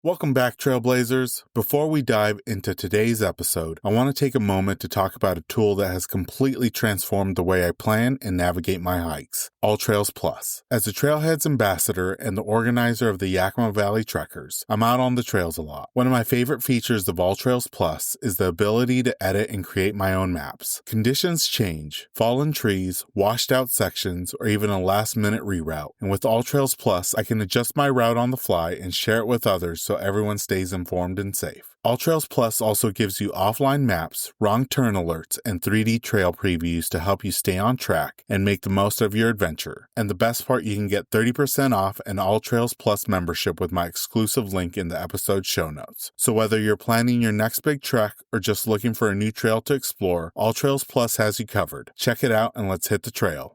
Welcome back, Trailblazers. Before we dive into today's episode, I want to take a moment to talk about a tool that has completely transformed the way I plan and navigate my hikes, AllTrails Plus. As a Trailheads ambassador and the organizer of the Yakima Valley Trekkers, I'm out on the trails a lot. One of my favorite features of AllTrails Plus is the ability to edit and create my own maps. Conditions change, fallen trees, washed out sections, or even a last-minute reroute. And with AllTrails Plus, I can adjust my route on the fly and share it with others so everyone stays informed and safe. AllTrails Plus also gives you offline maps, wrong turn alerts, and 3D trail previews to help you stay on track and make the most of your adventure. And the best part, you can get 30% off an AllTrails Plus membership with my exclusive link in the episode show notes. So whether you're planning your next big trek or just looking for a new trail to explore, AllTrails Plus has you covered. Check it out and let's hit the trail.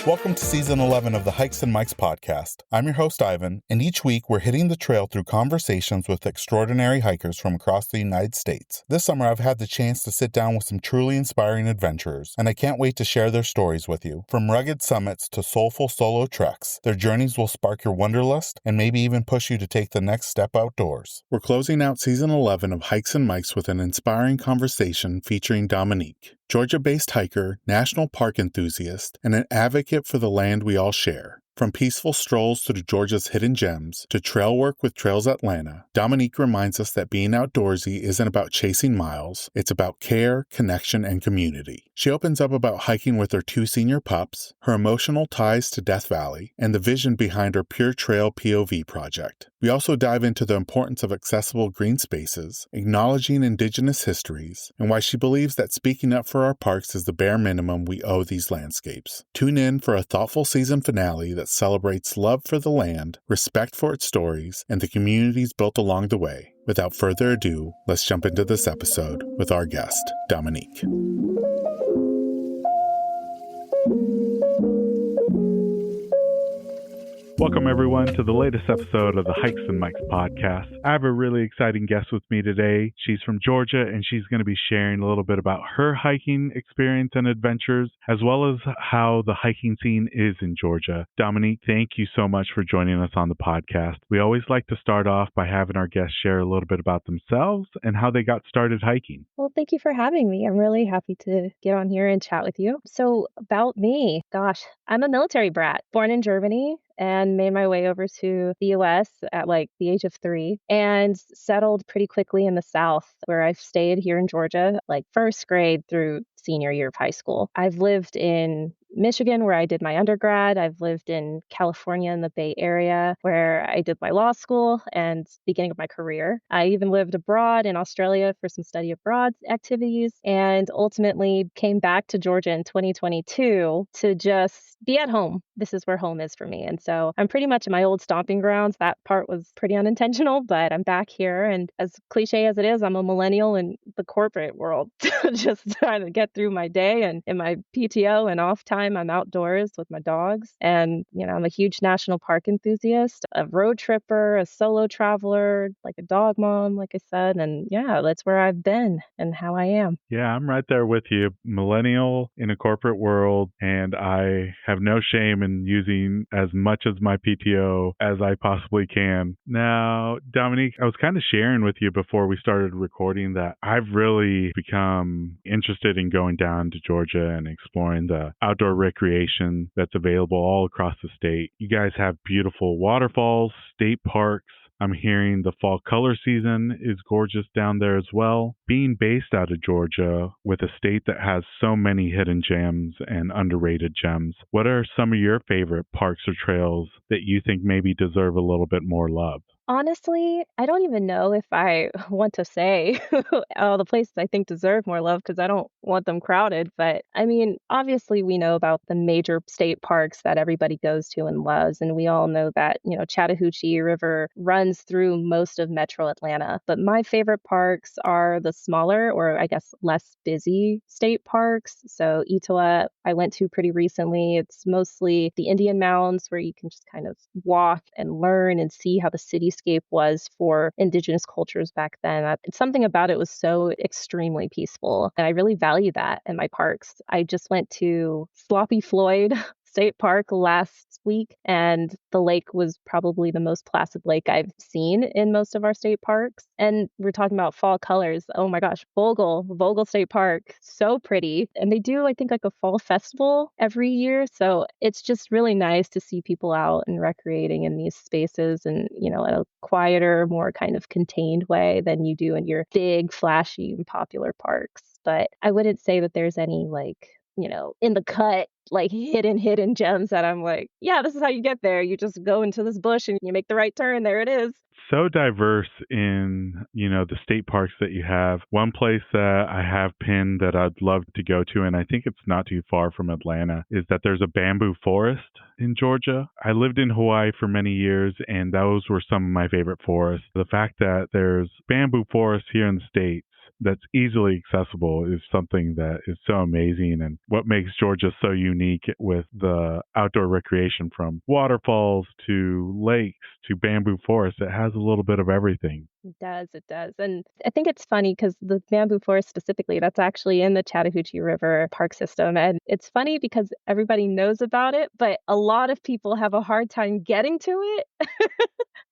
Welcome to Season 11 of the Hikes and Mics podcast. I'm your host, Ivan, and each week we're hitting the trail through conversations with extraordinary hikers from across the United States. This summer, I've had the chance to sit down with some truly inspiring adventurers, and I can't wait to share their stories with you. From rugged summits to soulful solo treks, their journeys will spark your wanderlust and maybe even push you to take the next step outdoors. We're closing out Season 11 of Hikes and Mics with an inspiring conversation featuring Dominique, Georgia-based hiker, national park enthusiast, and an advocate for the land we all share. From peaceful strolls through Georgia's hidden gems to trail work with Trails Atlanta, Dominique reminds us that being outdoorsy isn't about chasing miles, it's about care, connection, and community. She opens up about hiking with her 2 senior pups, her emotional ties to Death Valley, and the vision behind her Pure Trail POV project. We also dive into the importance of accessible green spaces, acknowledging Indigenous histories, and why she believes that speaking up for our parks is the bare minimum we owe these landscapes. Tune in for a thoughtful season finale that celebrates love for the land, respect for its stories, and the communities built along the way. Without further ado, let's jump into this episode with our guest, Dominique. Welcome, everyone, to the latest episode of the Hikes and Mics podcast. I have a really exciting guest with me today. She's from Georgia, and she's going to be sharing a little bit about her hiking experience and adventures, as well as how the hiking scene is in Georgia. Dominique, thank you so much for joining us on the podcast. We always like to start off by having our guests share a little bit about themselves and how they got started hiking. Well, thank you for having me. I'm really happy to get on here and chat with you. So about me, I'm a military brat, born in Germany, and made my way over to the US at the age of 3 and settled pretty quickly in the South, where I've stayed here in Georgia, first grade through senior year of high school. I've lived in Michigan, where I did my undergrad. I've lived in California in the Bay Area, where I did my law school and beginning of my career. I even lived abroad in Australia for some study abroad activities, and ultimately came back to Georgia in 2022 to just be at home. This is where home is for me. And so I'm pretty much in my old stomping grounds. That part was pretty unintentional, but I'm back here. And as cliche as it is, I'm a millennial in the corporate world, just trying to get through my day. And in my PTO and off time, I'm outdoors with my dogs. And, I'm a huge national park enthusiast, a road tripper, a solo traveler, a dog mom, like I said. And yeah, that's where I've been and how I am. Yeah, I'm right there with you. Millennial in a corporate world, and I have no shame in using as much as my PTO as I possibly can. Now, Dominique, I was kind of sharing with you before we started recording that I've really become interested in going down to Georgia and exploring the outdoor recreation that's available all across the state. You guys have beautiful waterfalls, state parks. I'm hearing the fall color season is gorgeous down there as well. Being based out of Georgia with a state that has so many hidden gems and underrated gems, what are some of your favorite parks or trails that you think maybe deserve a little bit more love? Honestly, I don't even know if I want to say all the places I think deserve more love because I don't want them crowded. But I mean, obviously, we know about the major state parks that everybody goes to and loves. And we all know that, Chattahoochee River runs through most of metro Atlanta. But my favorite parks are the smaller, or I guess less busy state parks. So Etowah, I went to pretty recently. It's mostly the Indian Mounds where you can just kind of walk and learn and see how the cityscape was for indigenous cultures back then. Something about it was so extremely peaceful. And I really value that in my parks. I just went to Sloppy Floyd State Park last week, and the lake was probably the most placid lake I've seen in most of our state parks. And we're talking about fall colors. Oh my gosh, Vogel State Park, so pretty. And they do, I think, like a fall festival every year. So it's just really nice to see people out and recreating in these spaces and, in a quieter, more kind of contained way than you do in your big, flashy, and popular parks. But I wouldn't say that there's any like, in the cut, like hidden gems that I'm like, yeah, this is how you get there. You just go into this bush and you make the right turn. There it is. So diverse in, the state parks that you have. One place that I have pinned that I'd love to go to, and I think it's not too far from Atlanta, is that there's a bamboo forest in Georgia. I lived in Hawaii for many years, and those were some of my favorite forests. The fact that there's bamboo forests here in the States that's easily accessible is something that is so amazing, and what makes Georgia so unique with the outdoor recreation, from waterfalls to lakes to bamboo forests. It has a little bit of everything. It does. And I think it's funny because the bamboo forest specifically, that's actually in the Chattahoochee River park system. And it's funny because everybody knows about it, but a lot of people have a hard time getting to it.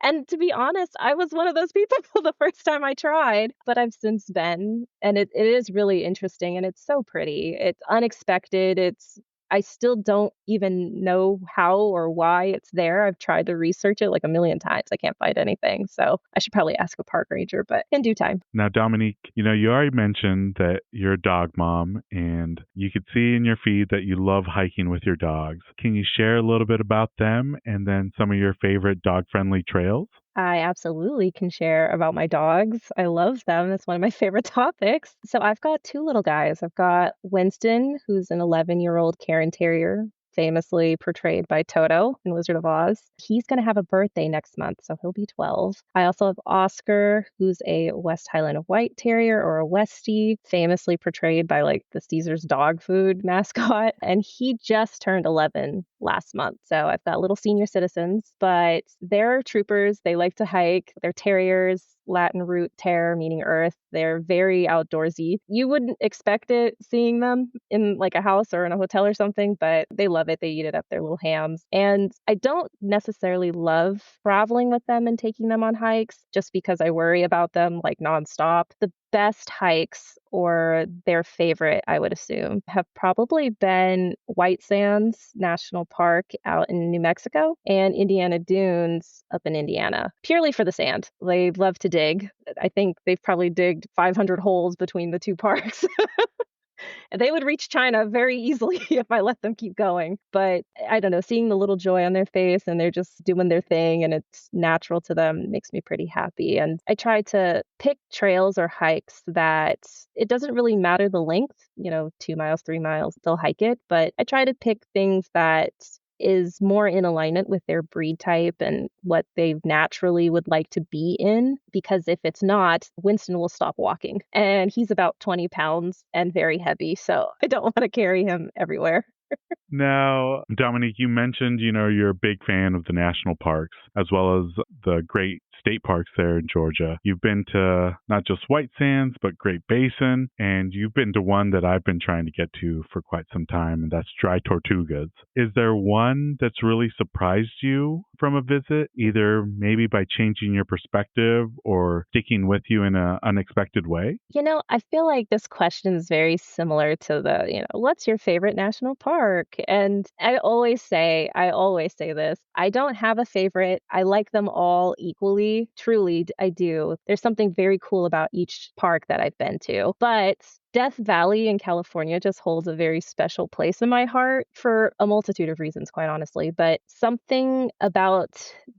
And to be honest, I was one of those people the first time I tried, but I've since been, and it is really interesting and it's so pretty. It's unexpected. I still don't even know how or why it's there. I've tried to research it like a million times. I can't find anything. So I should probably ask a park ranger, but in due time. Now, Dominique, you already mentioned that you're a dog mom, and you could see in your feed that you love hiking with your dogs. Can you share a little bit about them and then some of your favorite dog-friendly trails? I absolutely can share about my dogs. I love them. That's one of my favorite topics. So I've got two little guys. I've got Winston, who's an 11-year-old Cairn Terrier, famously portrayed by Toto in Wizard of Oz. He's going to have a birthday next month, so he'll be 12. I also have Oscar, who's a West Highland White Terrier, or a Westie, famously portrayed by like the Caesar's dog food mascot. And he just turned 11 last month. So I've got little senior citizens, but they're troopers. They like to hike. They're terriers. Latin root terra, meaning earth. They're very outdoorsy. You wouldn't expect it seeing them in like a house or in a hotel or something, but they love it. They eat it up, their little hams. And I don't necessarily love traveling with them and taking them on hikes just because I worry about them like nonstop. The best hikes, or their favorite, I would assume, have probably been White Sands National Park out in New Mexico and Indiana Dunes up in Indiana, purely for the sand. They love to dig. I think they've probably digged 500 holes between the two parks. And they would reach China very easily if I let them keep going. But I don't know, seeing the little joy on their face and they're just doing their thing and it's natural to them makes me pretty happy. And I try to pick trails or hikes that it doesn't really matter the length, 2 miles, 3 miles, they'll hike it. But I try to pick things that is more in alignment with their breed type and what they naturally would like to be in. Because if it's not, Winston will stop walking. And he's about 20 pounds and very heavy. So I don't want to carry him everywhere. Now, Dominique, you mentioned, you're a big fan of the national parks as well as the great state parks there in Georgia. You've been to not just White Sands, but Great Basin, and you've been to one that I've been trying to get to for quite some time, and that's Dry Tortugas. Is there one that's really surprised you from a visit, either maybe by changing your perspective or sticking with you in an unexpected way? I feel like this question is very similar to what's your favorite national park? And I always say this, I don't have a favorite. I like them all equally. Truly, I do. There's something very cool about each park that I've been to. But Death Valley in California just holds a very special place in my heart for a multitude of reasons, quite honestly. But something about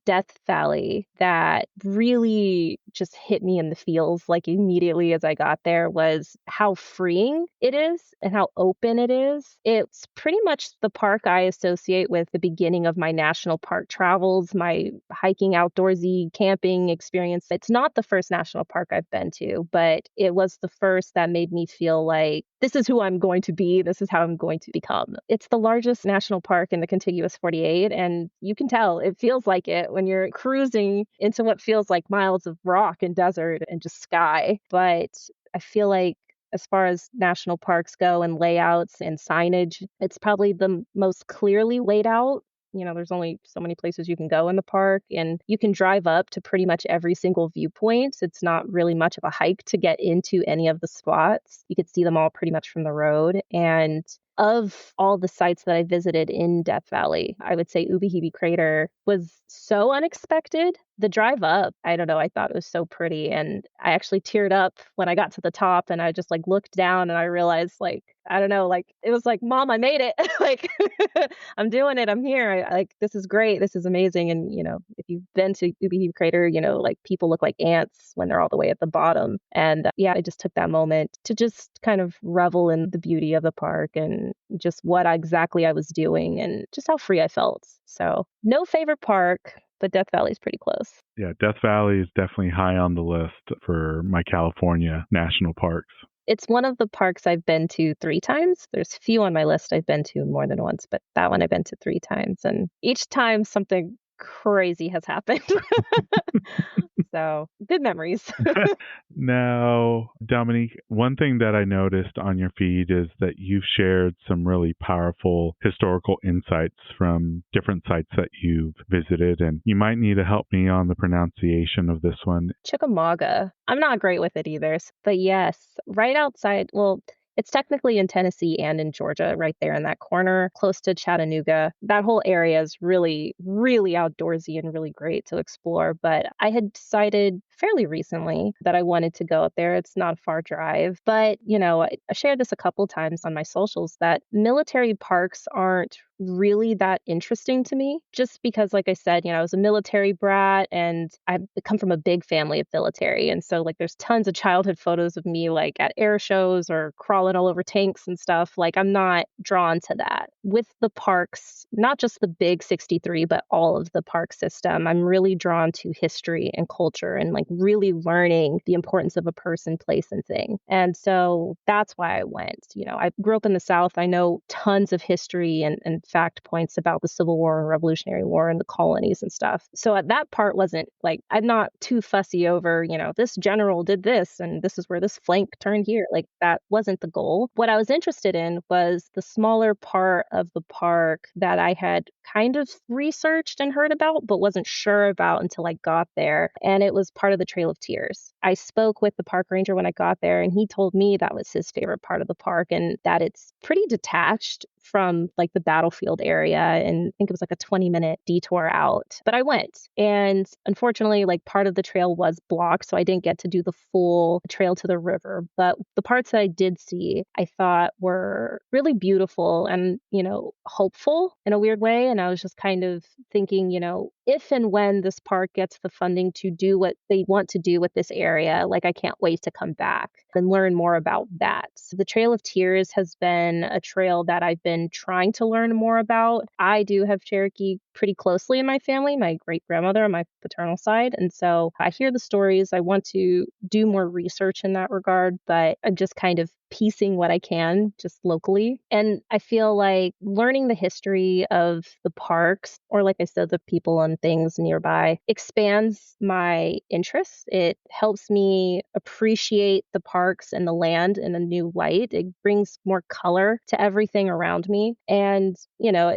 Death Valley that really just hit me in the feels like immediately as I got there was how freeing it is and how open it is. It's pretty much the park I associate with the beginning of my national park travels, my hiking, outdoorsy, camping experience. It's not the first national park I've been to, but it was the first that made me feel like this is who I'm going to be. This is how I'm going to become. It's the largest national park in the contiguous 48, and you can tell it feels like it when you're cruising into what feels like miles of rock and desert and just sky. But I feel like as far as national parks go and layouts and signage, it's probably the most clearly laid out. There's only so many places you can go in the park, and you can drive up to pretty much every single viewpoint. It's not really much of a hike to get into any of the spots. You could see them all pretty much from the road. And of all the sites that I visited in Death Valley, I would say Ubehebe Crater was so unexpected. The drive up, I don't know, I thought it was so pretty. And I actually teared up when I got to the top and I just looked down and I realized I don't know, it was like, Mom, I made it. I'm doing it. I'm here. This is great. This is amazing. And, if you've been to Ubehebe Crater, people look like ants when they're all the way at the bottom. And I just took that moment to just kind of revel in the beauty of the park and just what exactly I was doing and just how free I felt. So no favorite park, but Death Valley is pretty close. Yeah, Death Valley is definitely high on the list for my California national parks. It's one of the parks I've been to 3 times. There's a few on my list I've been to more than once, but that one I've been to 3 times. And each time something crazy has happened. So good memories. Now, Dominique, one thing that I noticed on your feed is that you've shared some really powerful historical insights from different sites that you've visited, and you might need to help me on the pronunciation of this one. Chickamauga. I'm not great with it either, but yes, right outside, well, it's technically in Tennessee and in Georgia, right there in that corner, close to Chattanooga. That whole area is really, really outdoorsy and really great to explore. But I had decided fairly recently that I wanted to go up there. It's not a far drive. But, I shared this a couple times on my socials that military parks aren't really that interesting to me, just because, like I said, I was a military brat and I come from a big family of military. And so there's tons of childhood photos of me at air shows or crawling all over tanks and stuff. I'm not drawn to that. With the parks, not just the big 63, but all of the park system, I'm really drawn to history and culture and really learning the importance of a person, place, and thing. And so that's why I went. I grew up in the South. I know tons of history and fact points about the Civil War and Revolutionary War and the colonies and stuff. So that part wasn't I'm not too fussy over, this general did this and this is where this flank turned here. That wasn't the goal. What I was interested in was the smaller part of the park that I had kind of researched and heard about, but wasn't sure about until I got there. And it was part of the Trail of Tears. I spoke with the park ranger when I got there, and he told me that was his favorite part of the park and that it's pretty detached from the battlefield area, and I think it was a 20-minute detour out. But I went, and unfortunately part of the trail was blocked, so I didn't get to do the full trail to the river. But the parts that I did see, I thought were really beautiful and hopeful in a weird way. And I was just kind of thinking, if and when this park gets the funding to do what they want to do with this area, I can't wait to come back and learn more about that. So the Trail of Tears has been a trail that I've been trying to learn more about. I do have Cherokee pretty closely in my family, my great grandmother on my paternal side. And so I hear the stories. I want to do more research in that regard, but I'm just kind of piecing what I can just locally. And I feel like learning the history of the parks, or like I said, the people and things nearby, expands my interests. It helps me appreciate the parks and the land in a new light. It brings more color to everything around me. And,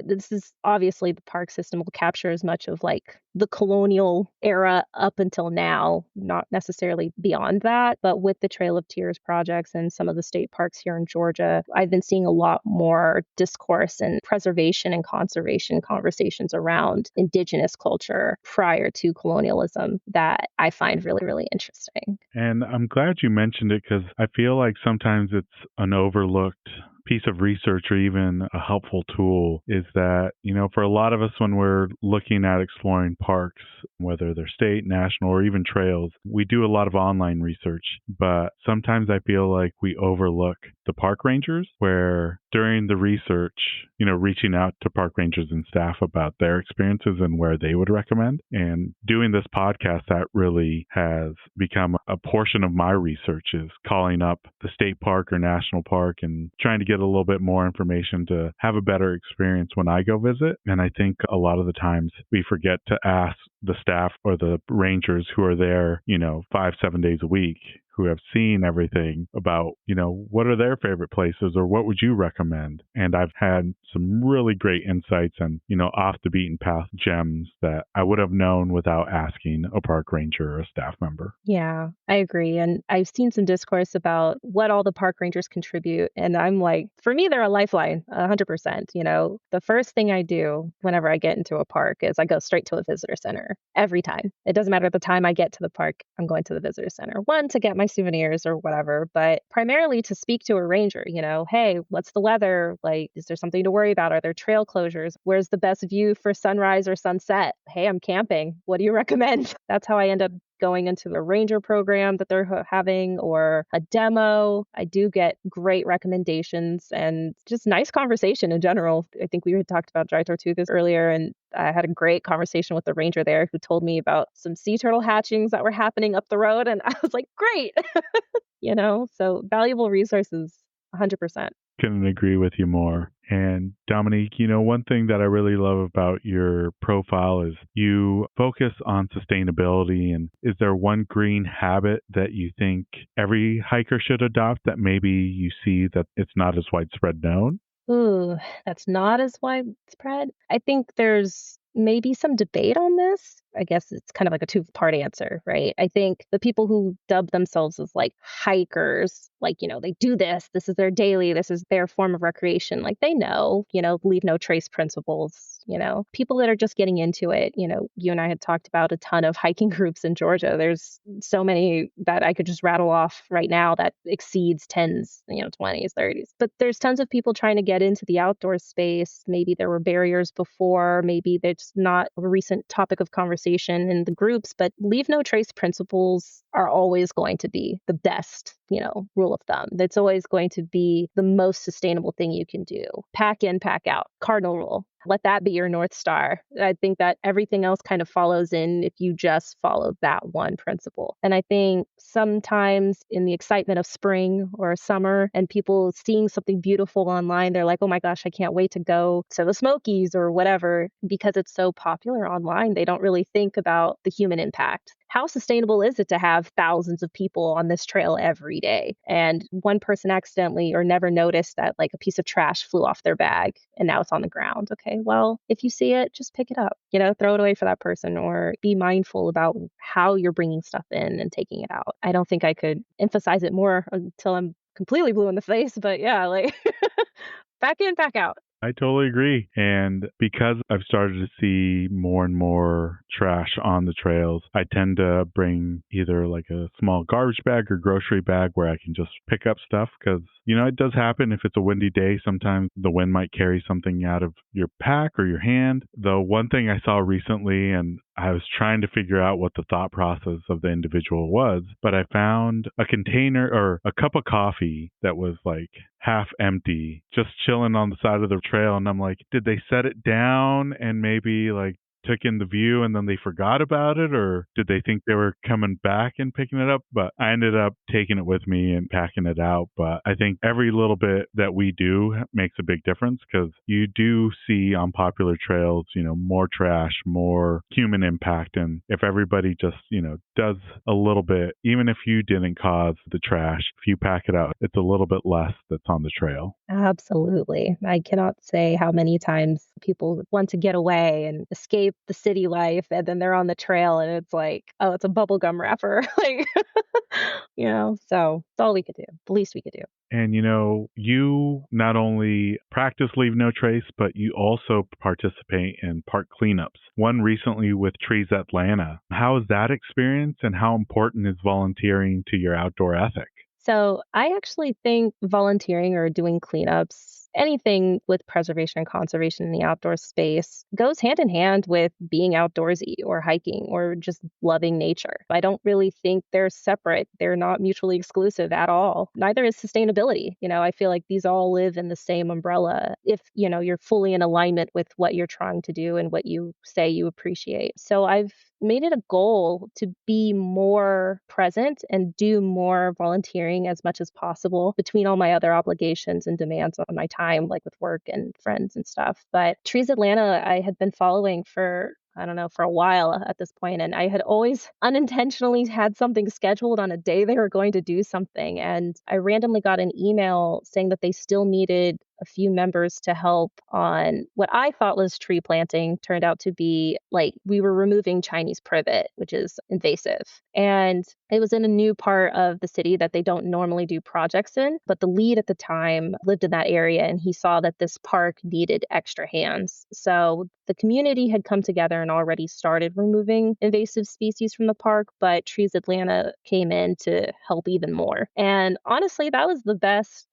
this is obviously the park system system will capture as much of like the colonial era up until now, not necessarily beyond that. But with the Trail of Tears projects and some of the state parks here in Georgia, I've been seeing a lot more discourse and preservation and conservation conversations around indigenous culture prior to colonialism that I find really, really interesting. And I'm glad you mentioned it because I feel like sometimes it's an overlooked piece of research or even a helpful tool is that, for a lot of us when we're looking at exploring parks, whether they're state, national, or even trails, we do a lot of online research. But sometimes I feel like we overlook the park rangers where during the research, reaching out to park rangers and staff about their experiences and where they would recommend. And doing this podcast, that really has become a portion of my research is calling up the state park or national park and trying to get a little bit more information to have a better experience when I go visit. And I think a lot of the times we forget to ask the staff or the rangers who are there, 5-7 days a week, who have seen everything about, what are their favorite places or what would you recommend? And I've had some really great insights and, off the beaten path gems that I would have known without asking a park ranger or a staff member. Yeah, I agree. And I've seen some discourse about what all the park rangers contribute. And I'm like, for me, they're a lifeline, 100%. The first thing I do whenever I get into a park is I go straight to a visitor center every time. It doesn't matter the time I get to the park, I'm going to the visitor center. One, to get my souvenirs or whatever, but primarily to speak to a ranger, hey, what's the weather? Like, is there something to worry about? Are there trail closures? Where's the best view for sunrise or sunset? Hey, I'm camping. What do you recommend? That's how I end up going into the ranger program that they're having or a demo. I do get great recommendations and just nice conversation in general. I think we had talked about dry tortugas earlier, and I had a great conversation with the ranger there who told me about some sea turtle hatchings that were happening up the road. And I was like, great, so valuable resources, 100%. Couldn't agree with you more. And Dominique, one thing that I really love about your profile is you focus on sustainability. And is there one green habit that you think every hiker should adopt that maybe you see that it's not as widespread known? Ooh, that's not as widespread. I think there's maybe some debate on this. I guess it's kind of like a two-part answer, right? I think the people who dub themselves as like hikers, like, they do this is their daily, this is their form of recreation. Like they know, leave no trace principles, people that are just getting into it. You and I had talked about a ton of hiking groups in Georgia. There's so many that I could just rattle off right now that exceeds 10s, 20s, 30s. But there's tons of people trying to get into the outdoor space. Maybe there were barriers before, maybe it's not a recent topic of conversation in the groups, but leave no trace principles are always going to be the best, rule of thumb. That's always going to be the most sustainable thing you can do. Pack in, pack out, cardinal rule. Let that be your North Star. I think that everything else kind of follows in if you just follow that one principle. And I think sometimes in the excitement of spring or summer and people seeing something beautiful online, they're like, oh my gosh, I can't wait to go to the Smokies or whatever. Because it's so popular online, they don't really think about the human impact. How sustainable is it to have thousands of people on this trail every day? And one person accidentally or never noticed that like a piece of trash flew off their bag and now it's on the ground. Okay, well, if you see it, just pick it up, throw it away for that person or be mindful about how you're bringing stuff in and taking it out. I don't think I could emphasize it more until I'm completely blue in the face, but yeah, like back in, back out. I totally agree. And because I've started to see more and more trash on the trails, I tend to bring either like a small garbage bag or grocery bag where I can just pick up stuff because, it does happen if it's a windy day. Sometimes the wind might carry something out of your pack or your hand. Though one thing I saw recently, and I was trying to figure out what the thought process of the individual was, but I found a container or a cup of coffee that was like half empty, just chilling on the side of the trail. And I'm like, did they set it down and maybe like took in the view and then they forgot about it, or did they think they were coming back and picking it up? But I ended up taking it with me and packing it out. But I think every little bit that we do makes a big difference, because you do see on popular trails, more trash, more human impact. And if everybody just, does a little bit, even if you didn't cause the trash, if you pack it out, it's a little bit less that's on the trail. Absolutely. I cannot say how many times people want to get away and escape the city life, and then they're on the trail and it's like, oh, it's a bubblegum wrapper. Like, so it's all we could do, the least we could do. And you not only practice Leave No Trace, but you also participate in park cleanups. One recently with Trees Atlanta. How is that experience, and how important is volunteering to your outdoor ethic? So I actually think volunteering or doing cleanups, anything with preservation and conservation in the outdoor space, goes hand in hand with being outdoorsy or hiking or just loving nature. I don't really think they're separate. They're not mutually exclusive at all. Neither is sustainability. I feel like these all live in the same umbrella if, you're fully in alignment with what you're trying to do and what you say you appreciate. So I've made it a goal to be more present and do more volunteering as much as possible between all my other obligations and demands on my time, like with work and friends and stuff. But Trees Atlanta, I had been following for a while at this point. And I had always unintentionally had something scheduled on a day they were going to do something. And I randomly got an email saying that they still needed a few members to help on what I thought was tree planting. Turned out to be like we were removing Chinese privet, which is invasive. And it was in a new part of the city that they don't normally do projects in. But the lead at the time lived in that area, and he saw that this park needed extra hands. So the community had come together and already started removing invasive species from the park, but Trees Atlanta came in to help even more. And honestly, that was the best,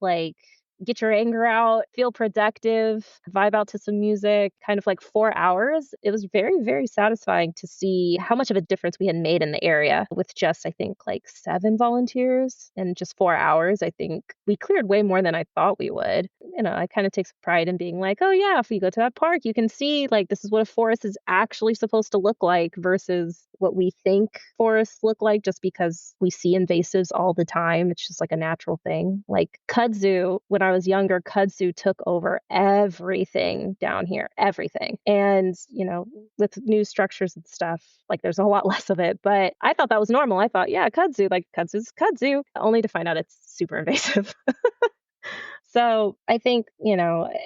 get your anger out, feel productive, vibe out to some music, kind of like 4 hours. It was very, very satisfying to see how much of a difference we had made in the area with just, I think, 7 volunteers and just 4 hours. I think we cleared way more than I thought we would. I kind of take some pride in being like, oh yeah, if you go to that park, you can see this is what a forest is actually supposed to look like versus what we think forests look like just because we see invasives all the time. It's just like a natural thing. Like kudzu, when I was younger, kudzu took over everything down here, everything. And, with new structures and stuff, there's a lot less of it. But I thought that was normal. I thought, yeah, kudzu, kudzu's kudzu, only to find out it's super invasive. So I think,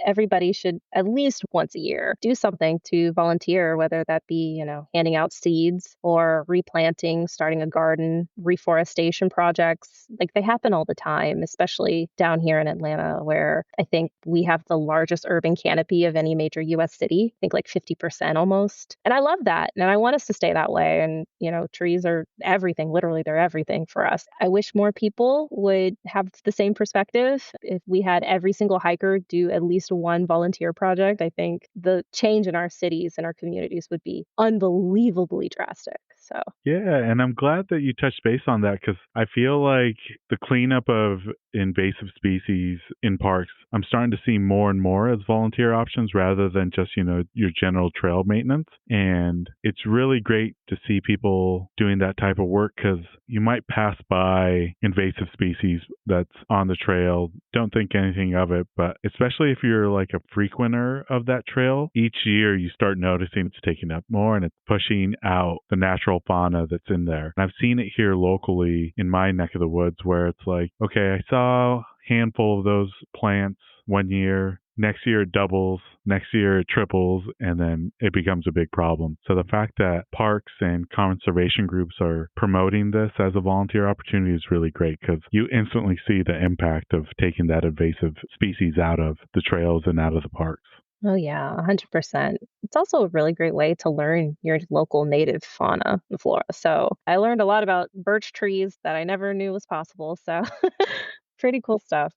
everybody should at least once a year do something to volunteer, whether that be, handing out seeds or replanting, starting a garden, reforestation projects. They happen all the time, especially down here in Atlanta, where I think we have the largest urban canopy of any major U.S. city, I think 50% almost. And I love that. And I want us to stay that way. And, trees are everything. Literally, they're everything for us. I wish more people would have the same perspective. If we had every single hiker do at least one volunteer project, I think the change in our cities and our communities would be unbelievably drastic. So yeah, and I'm glad that you touched base on that, because I feel like the cleanup of invasive species in parks, I'm starting to see more and more as volunteer options rather than just, your general trail maintenance. And it's really great to see people doing that type of work, because you might pass by invasive species that's on the trail, don't think anything of it, but especially if you're a frequenter of that trail, each year you start noticing it's taking up more and it's pushing out the natural fauna that's in there. And I've seen it here locally in my neck of the woods, where it's okay, I saw a handful of those plants one year. Next year it doubles, next year it triples, and then it becomes a big problem. So the fact that parks and conservation groups are promoting this as a volunteer opportunity is really great, because you instantly see the impact of taking that invasive species out of the trails and out of the parks. Oh, yeah, 100%. It's also a really great way to learn your local native fauna and flora. So I learned a lot about birch trees that I never knew was possible. So pretty cool stuff.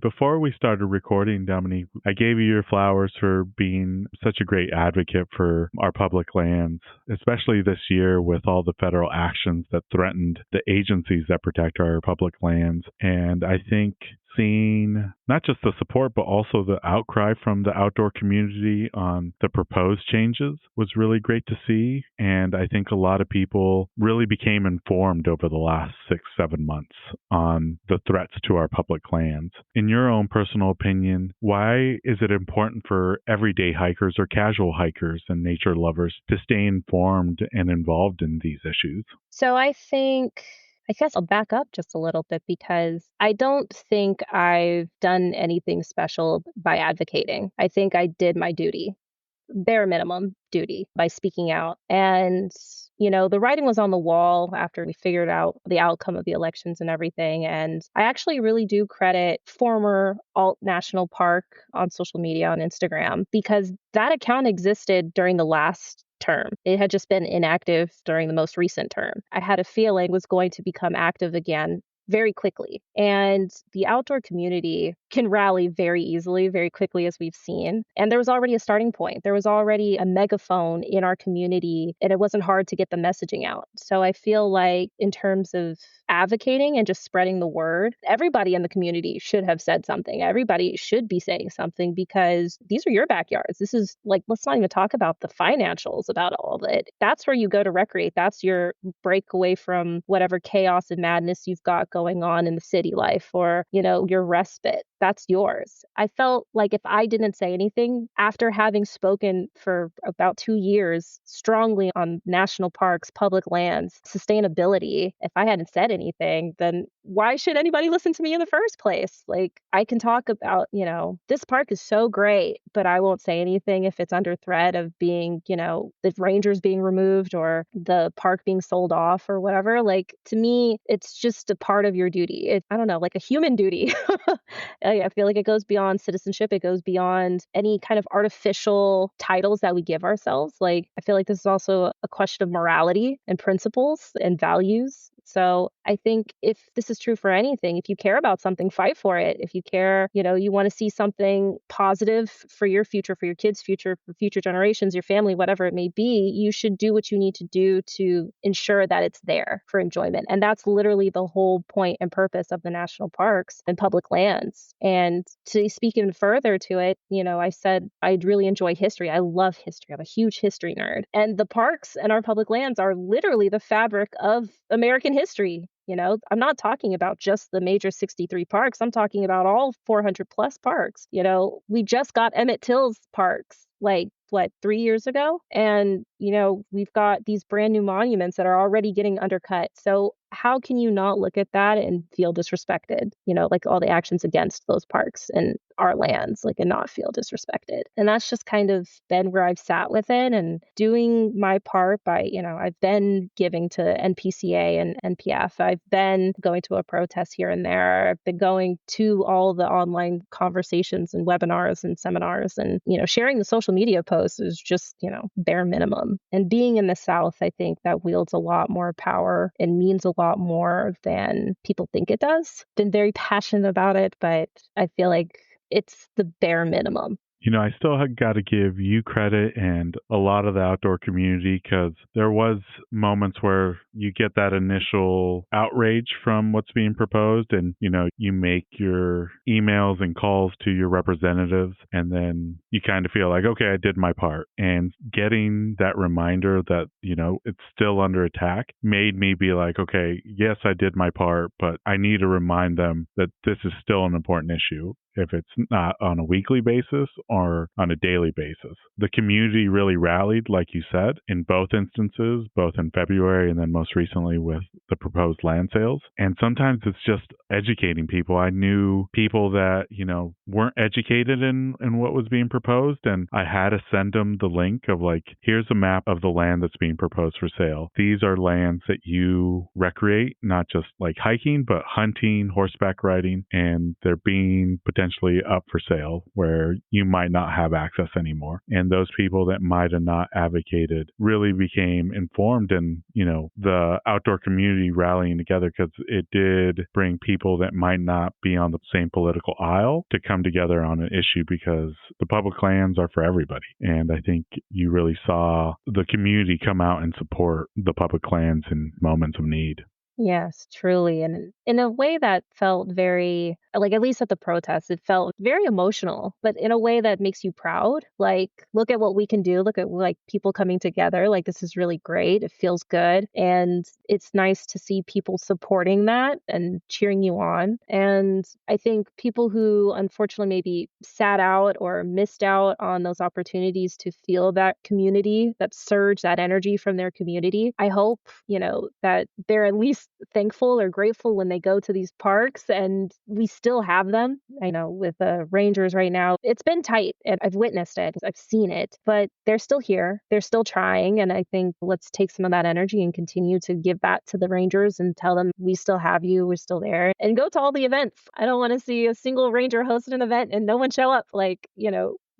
Before we started recording, Dominique, I gave you your flowers for being such a great advocate for our public lands, especially this year with all the federal actions that threatened the agencies that protect our public lands. And I think seeing not just the support, but also the outcry from the outdoor community on the proposed changes was really great to see. And I think a lot of people really became informed over the last 6-7 months on the threats to our public lands. In your own personal opinion, why is it important for everyday hikers or casual hikers and nature lovers to stay informed and involved in these issues? So I guess I'll back up just a little bit because I don't think I've done anything special by advocating. I think I did my duty, bare minimum duty, by speaking out. And, the writing was on the wall after we figured out the outcome of the elections and everything. And I actually really do credit former Alt National Park on social media, on Instagram, because that account existed during the last term. It had just been inactive during the most recent term. I had a feeling it was going to become active again very quickly. And the outdoor community can rally very easily, very quickly, as we've seen. And there was already a starting point. There was already a megaphone in our community, and it wasn't hard to get the messaging out. So I feel like in terms of advocating and just spreading the word, everybody in the community should have said something. Everybody should be saying something because these are your backyards. This is like, let's not even talk about the financials about all of it. That's where you go to recreate. That's your break away from whatever chaos and madness you've got going on in the city life, or, your respite. That's yours. I felt like if I didn't say anything after having spoken for about 2 years strongly on national parks, public lands, sustainability, if I hadn't said anything, then why should anybody listen to me in the first place? Like, I can talk about, this park is so great, but I won't say anything if it's under threat of being, the rangers being removed or the park being sold off or whatever. Like, to me, it's just a part of your duty. I don't know, like a human duty. I feel like it goes beyond citizenship. It goes beyond any kind of artificial titles that we give ourselves. Like, I feel like this is also a question of morality and principles and values. So I think if this is true for anything, if you care about something, fight for it. If you care, you want to see something positive for your future, for your kids' future, for future generations, your family, whatever it may be, you should do what you need to do to ensure that it's there for enjoyment. And that's literally the whole point and purpose of the national parks and public lands. And to speak even further to it, I said I'd really enjoy history. I love history. I'm a huge history nerd. And the parks and our public lands are literally the fabric of American history. I'm not talking about just the major 63 parks. I'm talking about all 400 plus parks. We just got Emmett Till's parks, like, 3 years ago? And, we've got these brand new monuments that are already getting undercut. So how can you not look at that and feel disrespected? Like all the actions against those parks and our lands, like, and not feel disrespected. And that's just kind of been where I've sat with it and doing my part by, I've been giving to NPCA and NPF. I've been going to a protest here and there. I've been going to all the online conversations and webinars and seminars, and, sharing the social media posts is just, bare minimum. And being in the South, I think that wields a lot more power and means a lot more than people think it does. Been very passionate about it, but I feel like it's the bare minimum. I still got to give you credit and a lot of the outdoor community, because there was moments where you get that initial outrage from what's being proposed, and, you make your emails and calls to your representatives, and then you kind of feel like, okay, I did my part. And getting that reminder that, it's still under attack made me be like, okay, yes, I did my part, but I need to remind them that this is still an important issue, if it's not on a weekly basis or on a daily basis. The community really rallied, like you said, in both instances, both in February and then most recently with the proposed land sales. And sometimes it's just educating people. I knew people that, weren't educated in what was being proposed, and I had to send them the link of, like, here's a map of the land that's being proposed for sale. These are lands that you recreate, not just like hiking, but hunting, horseback riding, and they're being potentially up for sale where you might not have access anymore. And those people that might have not advocated really became informed, and, the outdoor community rallying together, because it did bring people that might not be on the same political aisle to come together on an issue, because the public lands are for everybody. And I think you really saw the community come out and support the public lands in moments of need. Yes, truly. And in a way that felt very, like, at least at the protest, it felt very emotional, but in a way that makes you proud. Like, look at what we can do. Look at like people coming together. Like, this is really great. It feels good. And it's nice to see people supporting that and cheering you on. And I think people who unfortunately maybe sat out or missed out on those opportunities to feel that community, that surge, that energy from their community, I hope, that they're at least thankful or grateful when they go to these parks and we still have them. I know with the rangers right now, it's been tight and I've witnessed it. I've seen it, but they're still here. They're still trying. And I think let's take some of that energy and continue to give that to the rangers and tell them we still have you. We're still there and go to all the events. I don't want to see a single ranger host an event and no one show up. Like,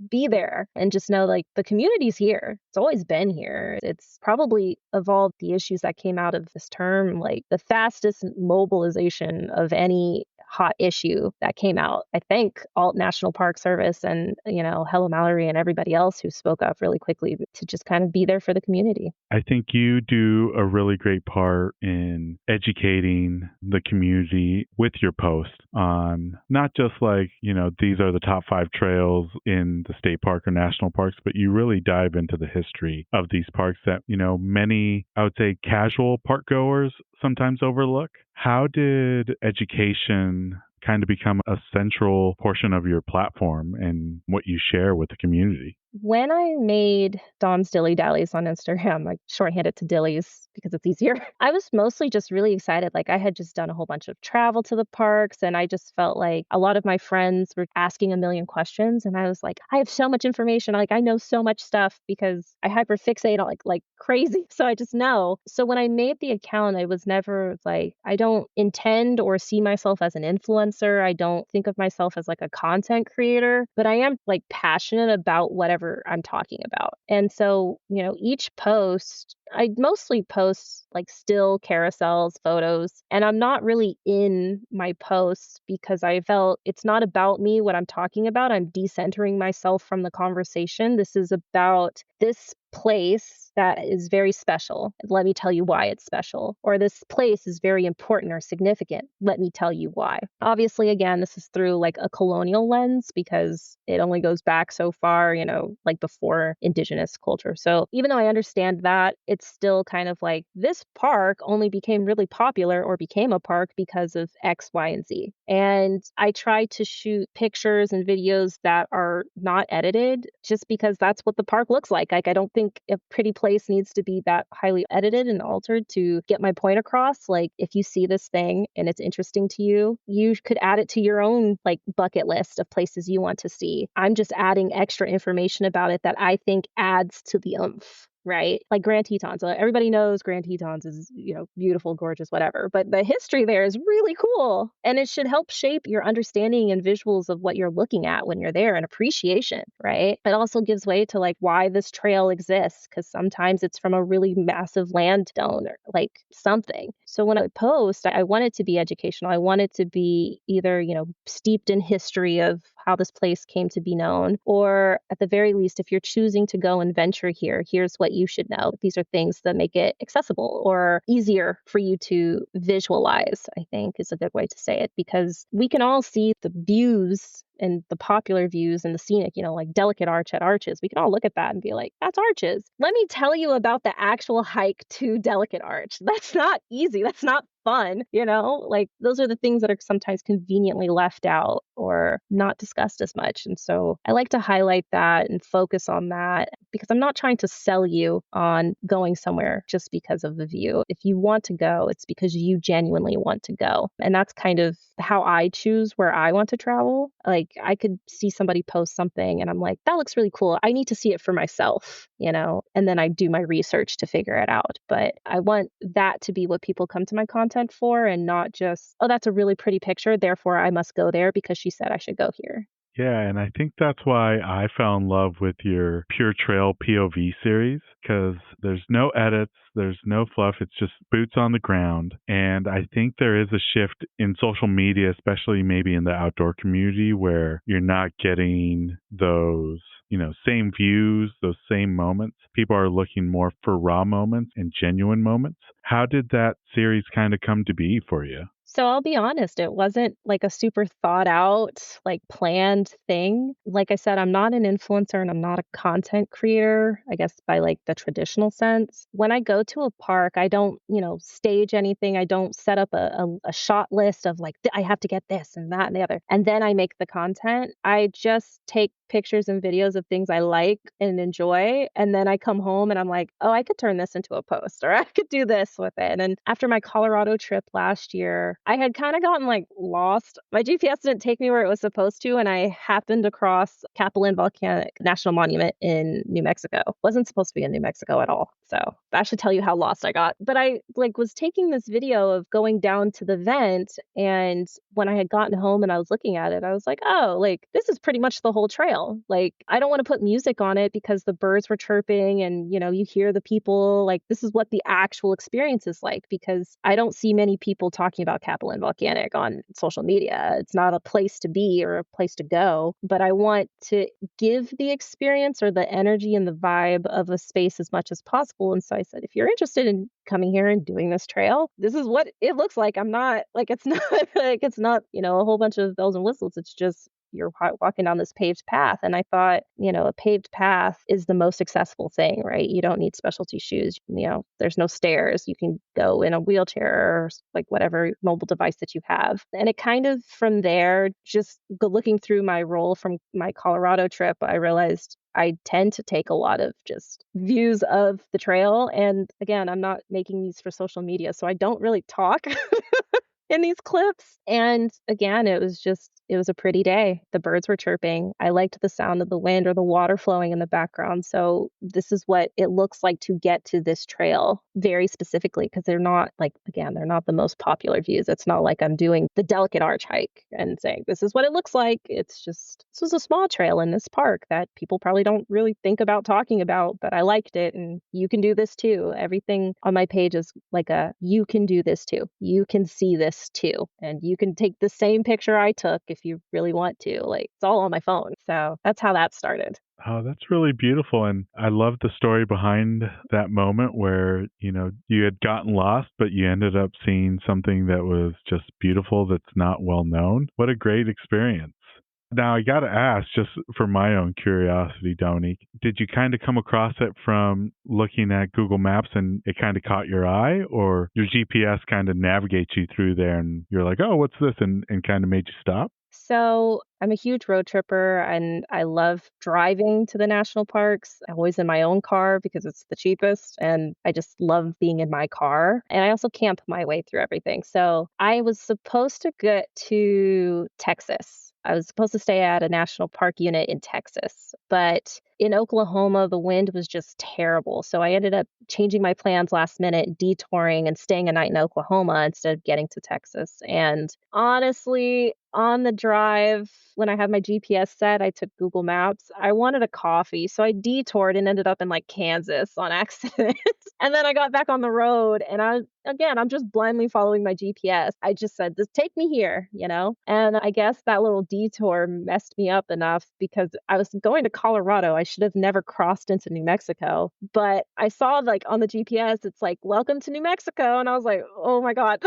be there and just know like the community's here. It's always been here. It's probably evolved the issues that came out of this term, like the fastest mobilization of any hot issue that came out. I thank Alt National Park Service and, Hella Mallory and everybody else who spoke up really quickly to just kind of be there for the community. I think you do a really great part in educating the community with your post on not just like, these are the top 5 trails in the state park or national parks, but you really dive into the history of these parks that, many, I would say, casual park goers sometimes overlook. How did education kind of become a central portion of your platform and what you share with the community? When I made Dom's Dilly Dallies on Instagram, I shorthand it to Dillies because it's easier. I was mostly just really excited. Like I had just done a whole bunch of travel to the parks and I just felt like a lot of my friends were asking a million questions. And I was like, I have so much information. Like I know so much stuff because I hyperfixate on like crazy. So I just know. So when I made the account, I was never like, I don't intend or see myself as an influencer. I don't think of myself as like a content creator, but I am like passionate about whatever I'm talking about. And so, each post, I mostly post like still carousels, photos, and I'm not really in my posts because I felt it's not about me, what I'm talking about. I'm decentering myself from the conversation. This is about this place that is very special. Let me tell you why it's special. Or this place is very important or significant. Let me tell you why. Obviously, again, this is through like a colonial lens because it only goes back so far, like before indigenous culture. So even though I understand that, it's still kind of like this park only became really popular or became a park because of X, Y, and Z. And I try to shoot pictures and videos that are not edited just because that's what the park looks like. Like, I don't think a pretty place needs to be that highly edited and altered to get my point across. Like, if you see this thing and it's interesting to you, you could add it to your own like bucket list of places you want to see. I'm just adding extra information about it that I think adds to the oomph. Right? Like Grand Tetons. Everybody knows Grand Tetons is, beautiful, gorgeous, whatever. But the history there is really cool. And it should help shape your understanding and visuals of what you're looking at when you're there and appreciation, right? It also gives way to like why this trail exists, because sometimes it's from a really massive landowner, like something. So when I post, I want it to be educational. I want it to be either, steeped in history of how this place came to be known, or at the very least, if you're choosing to go and venture here, here's what you should know. These are things that make it accessible or easier for you to visualize, I think is a good way to say it, because we can all see the views and the popular views and the scenic, like Delicate Arch at Arches. We can all look at that and be like, that's Arches. Let me tell you about the actual hike to Delicate Arch. That's not easy. That's not fun, like those are the things that are sometimes conveniently left out or not discussed as much. And so I like to highlight that and focus on that because I'm not trying to sell you on going somewhere just because of the view. If you want to go, it's because you genuinely want to go. And that's kind of how I choose where I want to travel. Like I could see somebody post something and I'm like, that looks really cool. I need to see it for myself, and then I do my research to figure it out. But I want that to be what people come to my content for and not just, oh, that's a really pretty picture, therefore I must go there because she said I should go here. Yeah, and I think that's why I fell in love with your Pure Trail POV series, because there's no edits, there's no fluff, it's just boots on the ground. And I think there is a shift in social media, especially maybe in the outdoor community, where you're not getting those, same views, those same moments. People are looking more for raw moments and genuine moments. How did that series kind of come to be for you? So I'll be honest, it wasn't like a super thought out, like planned thing. Like I said, I'm not an influencer and I'm not a content creator, I guess by like the traditional sense. When I go to a park, I don't, stage anything. I don't set up a shot list of like, I have to get this and that and the other. And then I make the content. I just take pictures and videos of things I like and enjoy. And then I come home and I'm like, oh, I could turn this into a post or I could do this with it. And after my Colorado trip last year, I had kind of gotten like lost. My GPS didn't take me where it was supposed to. And I happened across Capulin Volcano National Monument in New Mexico. Wasn't supposed to be in New Mexico at all. So that should tell you how lost I got. But I was taking this video of going down to the vent. And when I had gotten home and I was looking at it, I was like, oh, this is pretty much the whole trail. I don't want to put music on it because the birds were chirping and, you hear the people. This is what the actual experience is like, because I don't see many people talking about Capulin Volcanic on social media. It's not a place to be or a place to go, but I want to give the experience or the energy and the vibe of a space as much as possible. And so I said, if you're interested in coming here and doing this trail, this is what it looks like. I'm not it's not a whole bunch of bells and whistles. It's just you're walking down this paved path. And I thought, a paved path is the most accessible thing, right? You don't need specialty shoes. There's no stairs. You can go in a wheelchair or whatever mobile device that you have. And it kind of from there, just looking through my role from my Colorado trip, I realized I tend to take a lot of just views of the trail. And again, I'm not making these for social media, so I don't really talk in these clips. And again, it was a pretty day. The birds were chirping. I liked the sound of the wind or the water flowing in the background. So this is what it looks like to get to this trail very specifically, because they're not they're not the most popular views. It's not like I'm doing the Delicate Arch hike and saying, this is what it looks like. It's just, this was a small trail in this park that people probably don't really think about talking about, but I liked it. And you can do this too. Everything on my page is you can do this too. You can see this too. And you can take the same picture I took if you really want to. It's all on my phone. So that's how that started. Oh, that's really beautiful. And I love the story behind that moment where, you had gotten lost, but you ended up seeing something that was just beautiful that's not well known. What a great experience. Now, I got to ask, just for my own curiosity, Dominique, did you kind of come across it from looking at Google Maps and it kind of caught your eye, or your GPS kind of navigates you through there and you're like, oh, what's this? And kind of made you stop? So I'm a huge road tripper and I love driving to the national parks. I'm always in my own car because it's the cheapest and I just love being in my car. And I also camp my way through everything. So I was supposed to get to Texas. I was supposed to stay at a national park unit in Texas, but in Oklahoma, the wind was just terrible. So I ended up changing my plans last minute, detouring and staying a night in Oklahoma instead of getting to Texas. And honestly, on the drive, when I had my GPS set, I took Google Maps. I wanted a coffee, so I detoured and ended up in Kansas on accident. And then I got back on the road and I'm just blindly following my GPS. I just said, just take me here, And I guess that little detour messed me up enough because I was going to Colorado. I should have never crossed into New Mexico. But I saw on the GPS, it's welcome to New Mexico. And I was like, oh my God.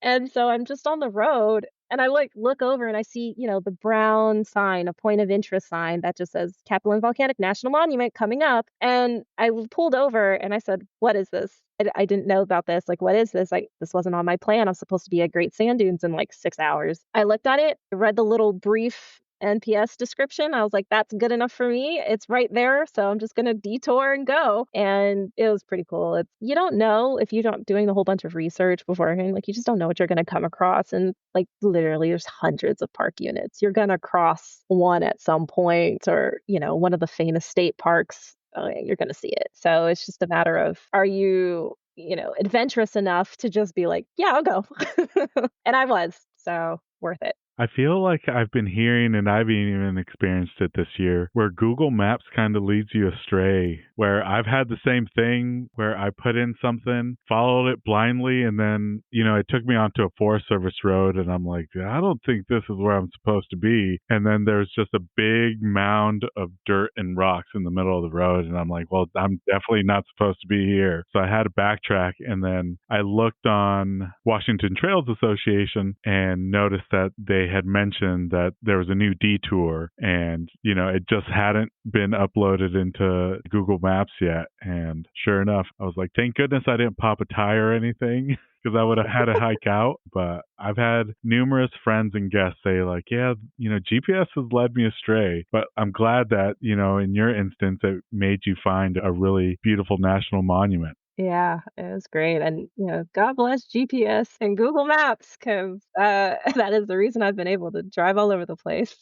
And so I'm just on the road and I look over and I see, the brown sign, a point of interest sign that just says Capulin Volcanic National Monument coming up. And I pulled over and I said, what is this? I didn't know about this. What is this? This wasn't on my plan. I'm supposed to be at Great Sand Dunes in 6 hours. I looked at it, read the little brief NPS description. I was like, that's good enough for me. It's right there. So I'm just going to detour and go. And it was pretty cool. You don't know if you're not doing a whole bunch of research beforehand. You just don't know what you're going to come across. And literally there's hundreds of park units. You're going to cross one at some point or, one of the famous state parks. You're going to see it. So it's just a matter of, are you, adventurous enough to just be yeah, I'll go. And I was. So worth it. I feel like I've been hearing, and I've even experienced it this year, where Google Maps kind of leads you astray. Where I've had the same thing where I put in something, followed it blindly, and then, it took me onto a Forest Service road, and I'm like, I don't think this is where I'm supposed to be. And then there's just a big mound of dirt and rocks in the middle of the road, and I'm like, well, I'm definitely not supposed to be here. So I had to backtrack, and then I looked on Washington Trails Association and noticed that they had mentioned that there was a new detour, and it just hadn't been uploaded into Google Maps yet. And sure enough, I was like, thank goodness I didn't pop a tire or anything, because I would have had to hike out. But I've had numerous friends and guests say like, yeah, GPS has led me astray. But I'm glad that, in your instance, it made you find a really beautiful national monument. Yeah, it was great. And, God bless GPS and Google Maps because that is the reason I've been able to drive all over the place.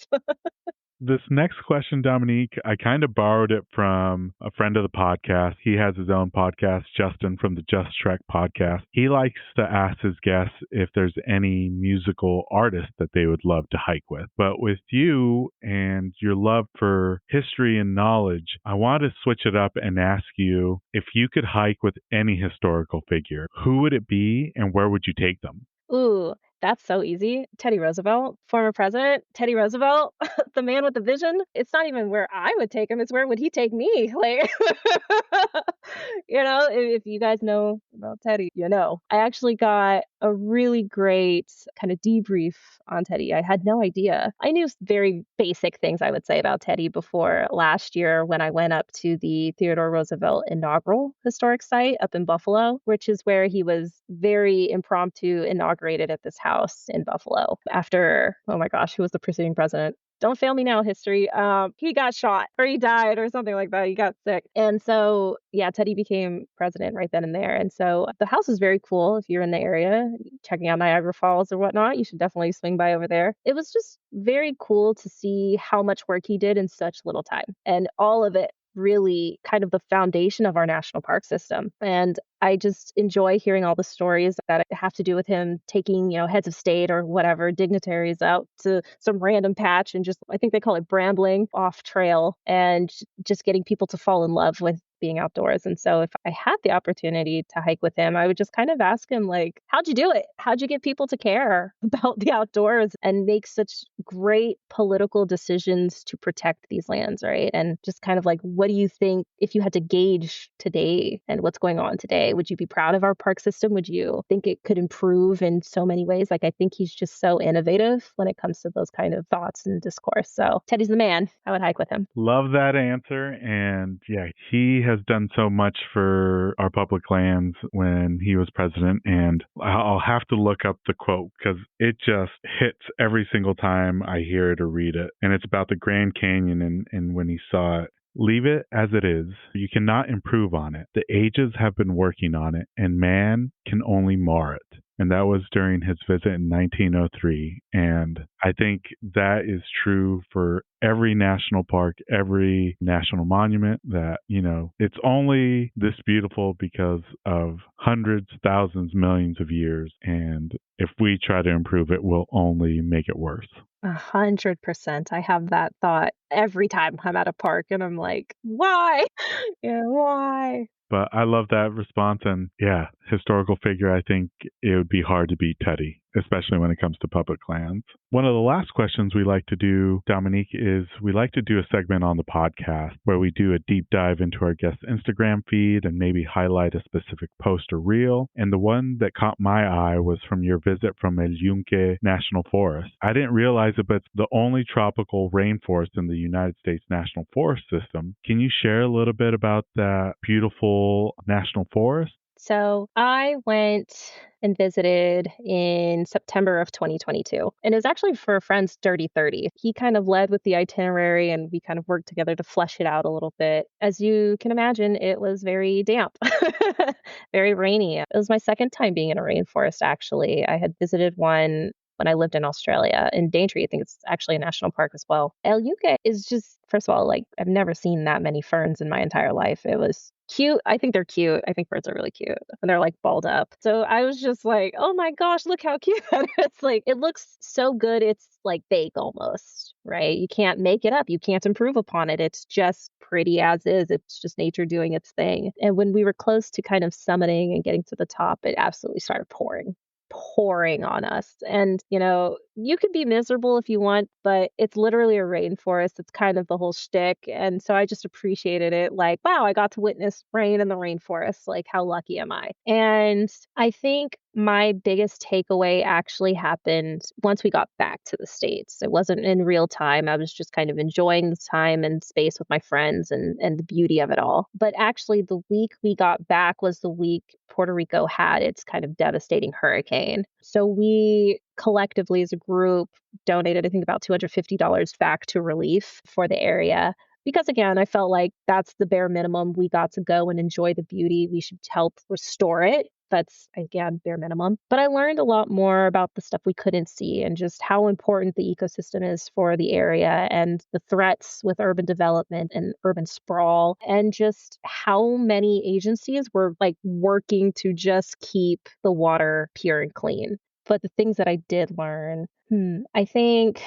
This next question, Dominique, I kind of borrowed it from a friend of the podcast. He has his own podcast, Justin from the Just Trek podcast. He likes to ask his guests if there's any musical artist that they would love to hike with. But with you and your love for history and knowledge, I want to switch it up and ask you if you could hike with any historical figure, who would it be and where would you take them? Ooh, that's so easy. Teddy Roosevelt, former president, Teddy Roosevelt, the man with the vision. It's not even where I would take him, it's where would he take me? Like, if you guys know about Teddy, I actually got a really great kind of debrief on Teddy. I had no idea. I knew very basic things, I would say, about Teddy before last year when I went up to the Theodore Roosevelt inaugural historic site up in Buffalo, which is where he was very impromptu inaugurated at this house in Buffalo after, oh my gosh, who was the preceding president? Don't fail me now, history. He got shot or he died or something like that. He got sick. And so, yeah, Teddy became president right then and there. And so the house is very cool. If you're in the area checking out Niagara Falls or whatnot, you should definitely swing by over there. It was just very cool to see how much work he did in such little time, and all of it really kind of the foundation of our national park system. And I just enjoy hearing all the stories that have to do with him taking, heads of state or whatever, dignitaries out to some random patch and just, I think they call it brambling off trail, and just getting people to fall in love with being outdoors. And so if I had the opportunity to hike with him, I would just kind of ask him, like, how'd you do it? How'd you get people to care about the outdoors and make such great political decisions to protect these lands, right? And just kind of like, what do you think if you had to gauge today and what's going on today? Would you be proud of our park system? Would you think it could improve in so many ways? Like, I think he's just so innovative when it comes to those kind of thoughts and discourse. So Teddy's the man. I would hike with him. Love that answer. And yeah, he has done so much for our public lands when he was president. And I'll have to look up the quote because it just hits every single time I hear it or read it. And it's about the Grand Canyon and when he saw it. Leave it as it is. You cannot improve on it. The ages have been working on it, and man can only mar it. And that was during his visit in 1903. And I think that is true for every national park, every national monument, that, it's only this beautiful because of hundreds, thousands, millions of years. And if we try to improve it, we'll only make it worse. 100%. I have that thought every time I'm at a park and I'm like, why? Yeah, why? But I love that response. And yeah, historical figure, I think it would be hard to beat Teddy, especially when it comes to public lands. One of the last questions we like to do, Dominique, is we like to do a segment on the podcast where we do a deep dive into our guest's Instagram feed and maybe highlight a specific post or reel. And the one that caught my eye was from your visit from El Yunque National Forest. I didn't realize it, but it's the only tropical rainforest in the United States National Forest System. Can you share a little bit about that beautiful national forest? So I went and visited in September of 2022. And it was actually for a friend's Dirty 30. He kind of led with the itinerary and we kind of worked together to flesh it out a little bit. As you can imagine, it was very damp, very rainy. It was my second time being in a rainforest, actually. I had visited one when I lived in Australia. In Daintree, I think it's actually a national park as well. El Yuque is just, first of all, like I've never seen that many ferns in my entire life. It was cute. I think they're cute. I think birds are really cute and they're like balled up. So I was just like, oh my gosh, look how cute that is. Like it looks so good. It's like fake almost, right? You can't make it up. You can't improve upon it. It's just pretty as is. It's just nature doing its thing. And when we were close to kind of summiting and getting to the top, it absolutely started pouring on us. And, you could be miserable if you want, but it's literally a rainforest. It's kind of the whole shtick. And so I just appreciated it. Like, wow, I got to witness rain in the rainforest. Like, how lucky am I? And I think my biggest takeaway actually happened once we got back to the States. It wasn't in real time. I was just kind of enjoying the time and space with my friends and the beauty of it all. But actually, the week we got back was the week Puerto Rico had its kind of devastating hurricane. So we collectively as a group donated, I think, about $250 back to relief for the area. Because again, I felt like that's the bare minimum. We got to go and enjoy the beauty. We should help restore it. That's, again, bare minimum. But I learned a lot more about the stuff we couldn't see and just how important the ecosystem is for the area and the threats with urban development and urban sprawl and just how many agencies were like working to just keep the water pure and clean. But the things that I did learn, I think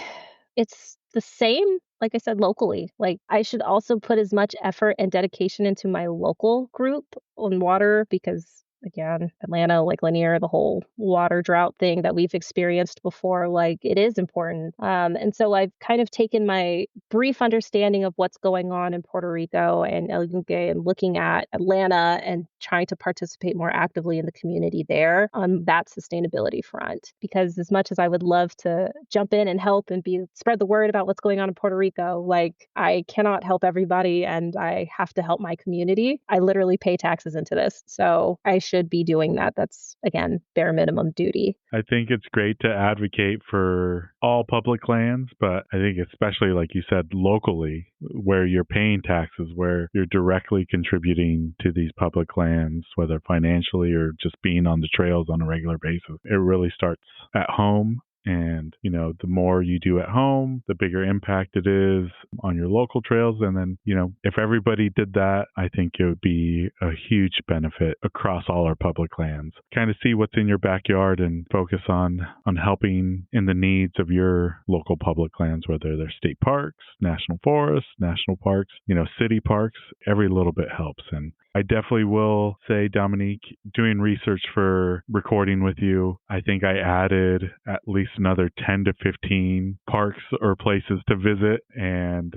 it's the same, like I said, locally. Like I should also put as much effort and dedication into my local group on water because again, Atlanta, like Lanier, the whole water drought thing that we've experienced before, like it is important. And so I've kind of taken my brief understanding of what's going on in Puerto Rico and El Yunque and looking at Atlanta and trying to participate more actively in the community there on that sustainability front. Because as much as I would love to jump in and help and spread the word about what's going on in Puerto Rico, like I cannot help everybody and I have to help my community. I literally pay taxes into this. So I should be doing that. That's, again, bare minimum duty. I think it's great to advocate for all public lands, but I think especially, like you said, locally, where you're paying taxes, where you're directly contributing to these public lands, whether financially or just being on the trails on a regular basis. It really starts at home. And, the more you do at home, the bigger impact it is on your local trails. And then, if everybody did that, I think it would be a huge benefit across all our public lands. Kind of see what's in your backyard and focus on helping in the needs of your local public lands, whether they're state parks, national forests, national parks, city parks. Every little bit helps. And I definitely will say, Dominique, doing research for recording with you, I think I added at least another 10 to 15 parks or places to visit. And,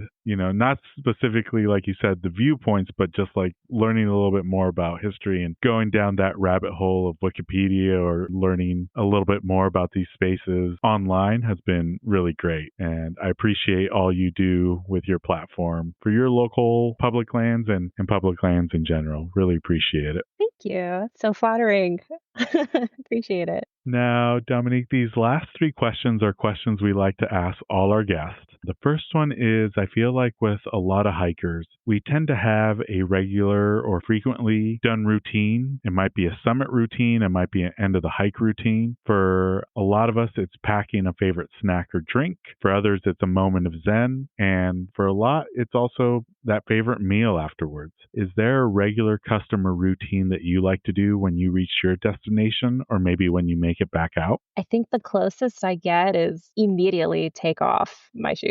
not specifically, like you said, the viewpoints, but just like learning a little bit more about history and going down that rabbit hole of Wikipedia or learning a little bit more about these spaces online has been really great. And I appreciate all you do with your platform for your local public lands and public lands in general. Really appreciate it. Thank you. It's so flattering. Appreciate it. Now, Dominique, these last three questions are questions we like to ask all our guests. The first one is, I feel like with a lot of hikers, we tend to have a regular or frequently done routine. It might be a summit routine. It might be an end of the hike routine. For a lot of us, it's packing a favorite snack or drink. For others, it's a moment of zen. And for a lot, it's also that favorite meal afterwards. Is there a regular customer routine that you like to do when you reach your destination or maybe when you make it back out? I think the closest I get is immediately take off my shoes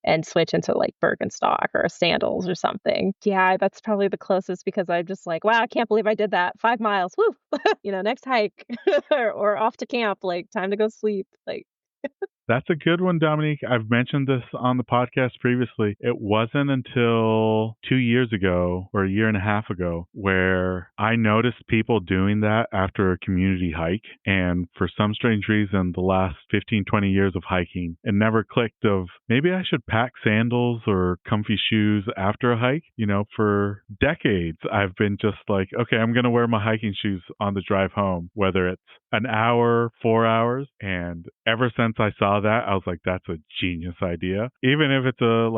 and switch into like Birkenstock or sandals or something. Yeah, that's probably the closest because I'm just like, wow, I can't believe I did that. 5 miles. Woo. Next hike or off to camp, like time to go sleep. Like That's a good one, Dominique. I've mentioned this on the podcast previously. It wasn't until 2 years ago or a year and a half ago where I noticed people doing that after a community hike. And for some strange reason, the last 15, 20 years of hiking, it never clicked of maybe I should pack sandals or comfy shoes after a hike. For decades, I've been just like, okay, I'm going to wear my hiking shoes on the drive home, whether it's an hour, 4 hours. And ever since I saw that, I was like, that's a genius idea. Even if it's a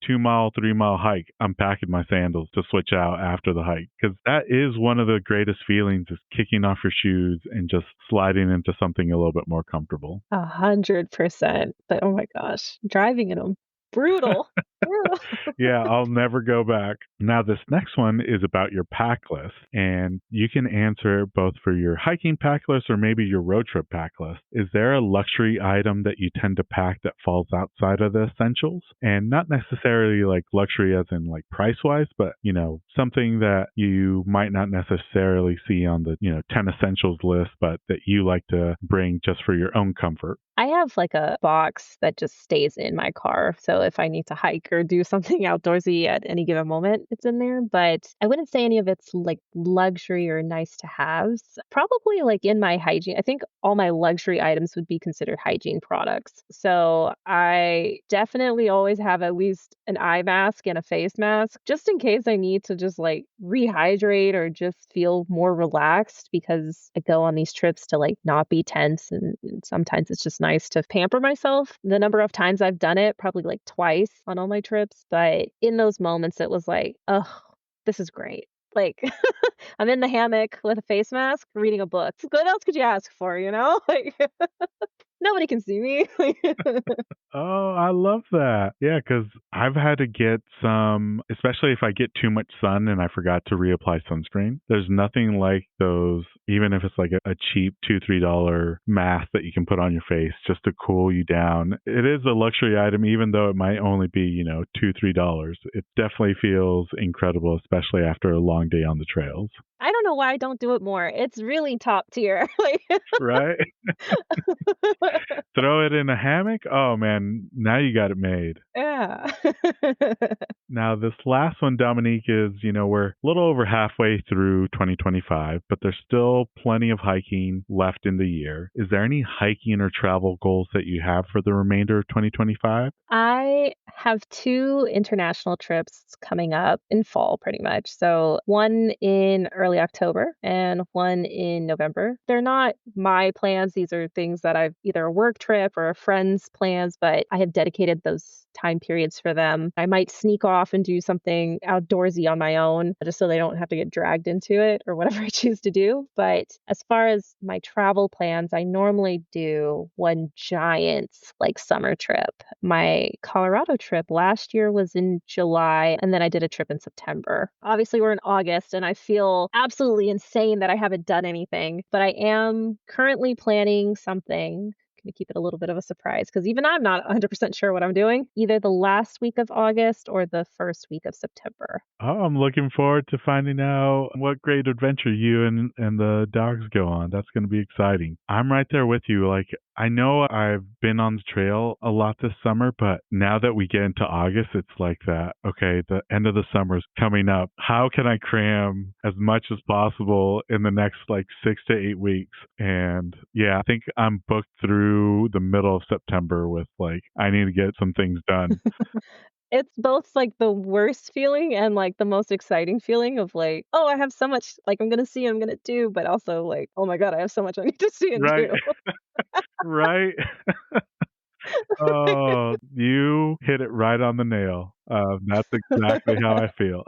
2-mile, 3-mile hike, I'm packing my sandals to switch out after the hike. Because that is one of the greatest feelings, is kicking off your shoes and just sliding into something a little bit more comfortable. 100%. But oh my gosh, driving in them, brutal. Brutal. Yeah, I'll never go back. Now, this next one is about your pack list, and you can answer both for your hiking pack list or maybe your road trip pack list. Is there a luxury item that you tend to pack that falls outside of the essentials? And not necessarily like luxury as in like price-wise, but, something that you might not necessarily see on the, 10 essentials list, but that you like to bring just for your own comfort. I have like a box that just stays in my car. So if I need to hike or do something outdoorsy at any given moment, it's in there. But I wouldn't say any of it's like luxury or nice to haves. Probably like in my hygiene. I think all my luxury items would be considered hygiene products. So I definitely always have at least an eye mask and a face mask just in case I need to just like rehydrate or just feel more relaxed, because I go on these trips to like not be tense, and sometimes it's just nice to pamper myself. The number of times I've done it, probably like twice on all my trips, but in those moments it was like, oh, this is great. Like I'm in the hammock with a face mask reading a book. What else could you ask for, Like nobody can see me. Oh, I love that. Yeah, because I've had to get some, especially if I get too much sun and I forgot to reapply sunscreen. There's nothing like those, even if it's like a cheap $2-3 mask that you can put on your face just to cool you down. It is a luxury item, even though it might only be, $2-3. It definitely feels incredible, especially after a long day on the trails. I don't know why I don't do it more. It's really top tier. Right? Throw it in a hammock? Oh, man, now you got it made. Yeah. Now, this last one, Dominique, is, we're a little over halfway through 2025, but there's still plenty of hiking left in the year. Is there any hiking or travel goals that you have for the remainder of 2025? I have 2 international trips coming up in fall, pretty much. So one in early October and one in November. They're not my plans. These are things that I've either a work trip or a friend's plans, but I have dedicated those time periods for them. I might sneak off and do something outdoorsy on my own just so they don't have to get dragged into it or whatever I choose to do. But as far as my travel plans, I normally do one giant like summer trip. My Colorado trip last year was in July, and then I did a trip in September. Obviously, we're in August, and I feel absolutely insane that I haven't done anything, but I am currently planning something. Going to keep it a little bit of a surprise, because even I'm not 100% sure what I'm doing, either the last week of August or the first week of September. Oh, I'm looking forward to finding out what great adventure you and the dogs go on. That's going to be exciting. I'm right there with you. Like, I know I've been on the trail a lot this summer, but now that we get into August, it's like that. Okay, the end of the summer is coming up. How can I cram as much as possible in the next like 6 to 8 weeks? And yeah, I think I'm booked through the middle of September with like, I need to get some things done. It's both like the worst feeling and like the most exciting feeling of like, oh, I have so much like I'm going to see, I'm going to do, but also like, oh my God, I have so much I need to see and Right. do. Right. Oh, you hit it right on the nail. That's exactly how I feel.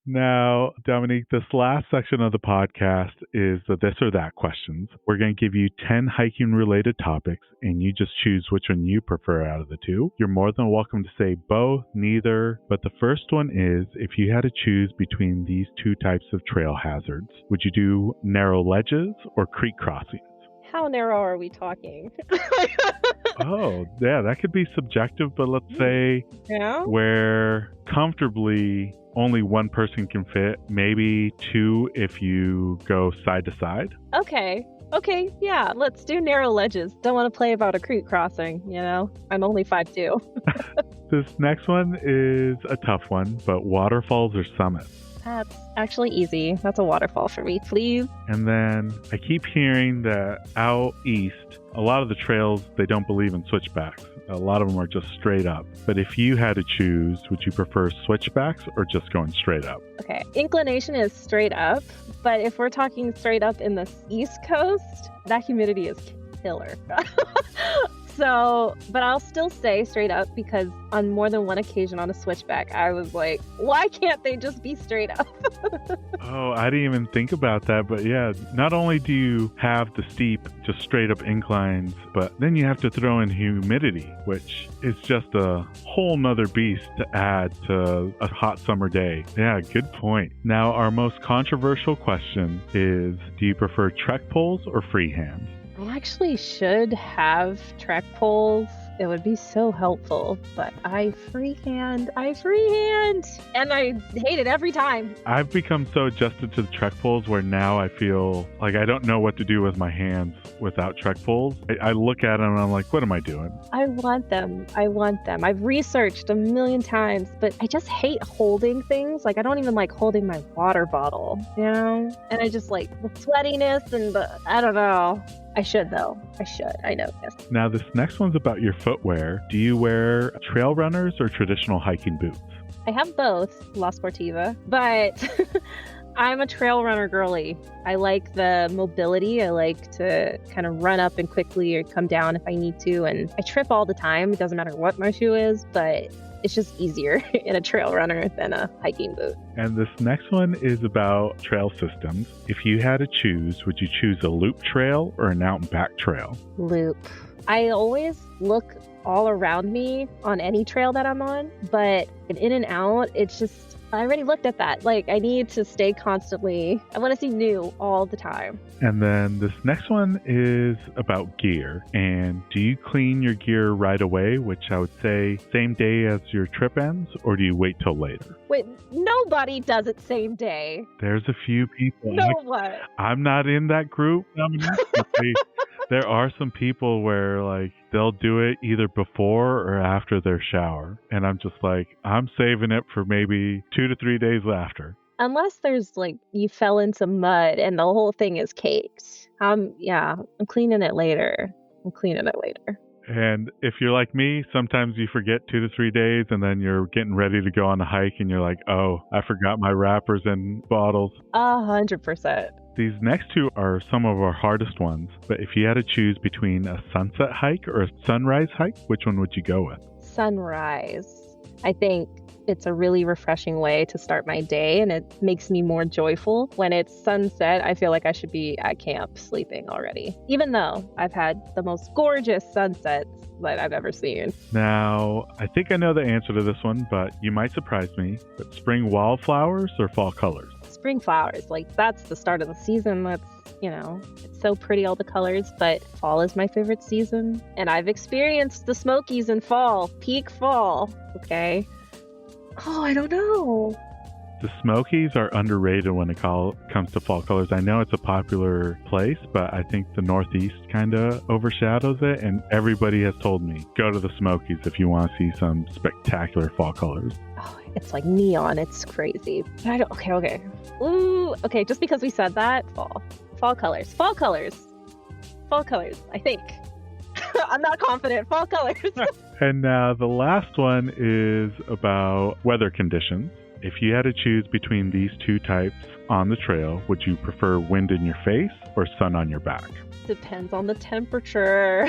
Now, Dominique, this last section of the podcast is the this or that questions. We're going to give you 10 hiking related topics, and you just choose which one you prefer out of the 2. You're more than welcome to say both, neither, but the first one is, if you had to choose between these 2 types of trail hazards, would you do narrow ledges or creek crossings? How narrow are we talking? Oh, yeah, that could be subjective, but let's say where comfortably only one person can fit, maybe 2 if you go side to side. Okay, yeah, let's do narrow ledges. Don't want to play about a creek crossing, I'm only 5'2". This next one is a tough one, but waterfalls or summits? That's actually easy. That's a waterfall for me, please. And then I keep hearing that out east, a lot of the trails, they don't believe in switchbacks. A lot of them are just straight up. But if you had to choose, would you prefer switchbacks or just going straight up? Okay, inclination is straight up. But if we're talking straight up in the East Coast, that humidity is killer. So, but I'll still say straight up, because on more than one occasion on a switchback, I was like, why can't they just be straight up? Oh, I didn't even think about that. But yeah, not only do you have the steep, just straight up inclines, but then you have to throw in humidity, which is just a whole nother beast to add to a hot summer day. Yeah, good point. Now, our most controversial question is, do you prefer trek poles or freehand? I actually should have trek poles. It would be so helpful, but I freehand, and I hate it every time. I've become so adjusted to the trek poles where now I feel like I don't know what to do with my hands without trek poles. I look at them and I'm like, what am I doing? I want them. I've researched a million times, but I just hate holding things. Like, I don't even like holding my water bottle, you know? And I just like the sweatiness and I don't know. I should, though. I know this. Now, this next one's about your footwear. Do you wear trail runners or traditional hiking boots? I have both, La Sportiva, but I'm a trail runner girly. I like the mobility. I like to kind of run up and quickly or come down if I need to. And I trip all the time. It doesn't matter what my shoe is, but it's just easier in a trail runner than a hiking boot. And this next one is about trail systems. If you had to choose, would you choose a loop trail or an out and back trail? Loop. I always look all around me on any trail that I'm on, but in and out, it's just, I already looked at that. Like, I need to stay constantly, I want to see new all the time. And then this next one is about gear. And do you clean your gear right away, which I would say same day as your trip ends, or do you wait till later? Wait, nobody does it same day. There's a few people. No, what? I'm not in that group, Dominique. There are some people where like they'll do it either before or after their shower. And I'm just like, I'm saving it for maybe 2 to 3 days after. Unless there's like, you fell into mud and the whole thing is caked. I'm cleaning it later. And if you're like me, sometimes you forget 2 to 3 days and then you're getting ready to go on the hike and you're like, oh, I forgot my wrappers and bottles. 100%. These next two are some of our hardest ones, but if you had to choose between a sunset hike or a sunrise hike, which one would you go with? Sunrise. I think it's a really refreshing way to start my day, and it makes me more joyful. When it's sunset, I feel like I should be at camp sleeping already, even though I've had the most gorgeous sunsets that I've ever seen. Now, I think I know the answer to this one, but you might surprise me. But spring wildflowers or fall colors? Spring flowers, like that's the start of the season. That's, it's so pretty, all the colors, but fall is my favorite season. And I've experienced the Smokies in fall, peak fall, okay? Oh, I don't know. The Smokies are underrated when it comes to fall colors. I know it's a popular place, but I think the Northeast kind of overshadows it. And everybody has told me, go to the Smokies if you want to see some spectacular fall colors. Oh, it's like neon. It's crazy. But I don't. Okay. Ooh, okay. Just because we said that, fall colors. I think. I'm not confident. Fall colors. And now the last one is about weather conditions. If you had to choose between these two types on the trail, would you prefer wind in your face or sun on your back? Depends on the temperature.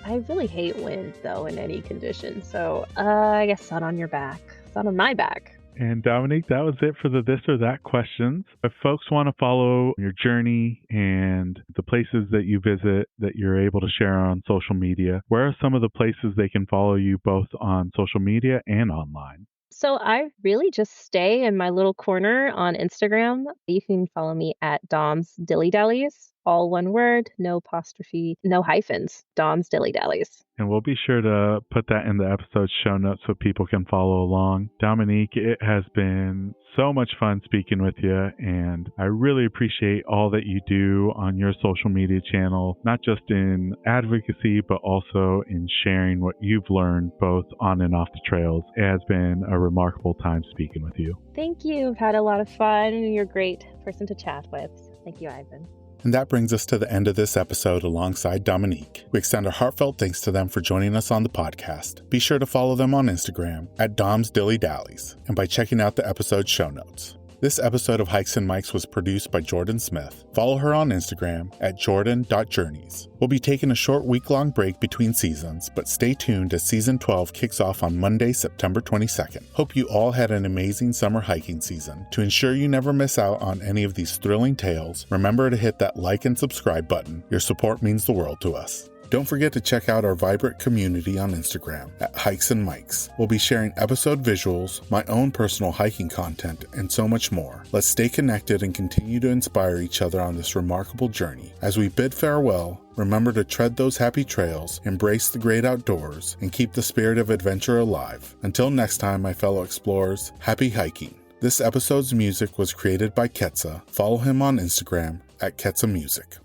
I really hate wind, though, in any condition. So I guess sun on your back. Sun on my back. And Dominique, that was it for the this or that questions. If folks want to follow your journey and the places that you visit that you're able to share on social media, where are some of the places they can follow you both on social media and online? So I really just stay in my little corner on Instagram. You can follow me at Dom's Dilly Dallies. All one word, no apostrophe, no hyphens. Dom's Dilly Dallies. And we'll be sure to put that in the episode show notes so people can follow along. Dominique, it has been so much fun speaking with you, and I really appreciate all that you do on your social media channel, not just in advocacy, but also in sharing what you've learned both on and off the trails. It has been a remarkable time speaking with you. Thank you. I've had a lot of fun, and you're a great person to chat with. Thank you, Ivan. And that brings us to the end of this episode alongside Dominique. We extend our heartfelt thanks to them for joining us on the podcast. Be sure to follow them on Instagram at Dom's Dilly Dallies and by checking out the episode show notes. This episode of Hikes and Mics was produced by Jordan Smith. Follow her on Instagram at jordan.journeys. We'll be taking a short week-long break between seasons, but stay tuned as Season 12 kicks off on Monday, September 22nd. Hope you all had an amazing summer hiking season. To ensure you never miss out on any of these thrilling tales, remember to hit that like and subscribe button. Your support means the world to us. Don't forget to check out our vibrant community on Instagram at Hikes and Mics. We'll be sharing episode visuals, my own personal hiking content, and so much more. Let's stay connected and continue to inspire each other on this remarkable journey. As we bid farewell, remember to tread those happy trails, embrace the great outdoors, and keep the spirit of adventure alive. Until next time, my fellow explorers, happy hiking. This episode's music was created by Ketsa. Follow him on Instagram at Ketsa Music.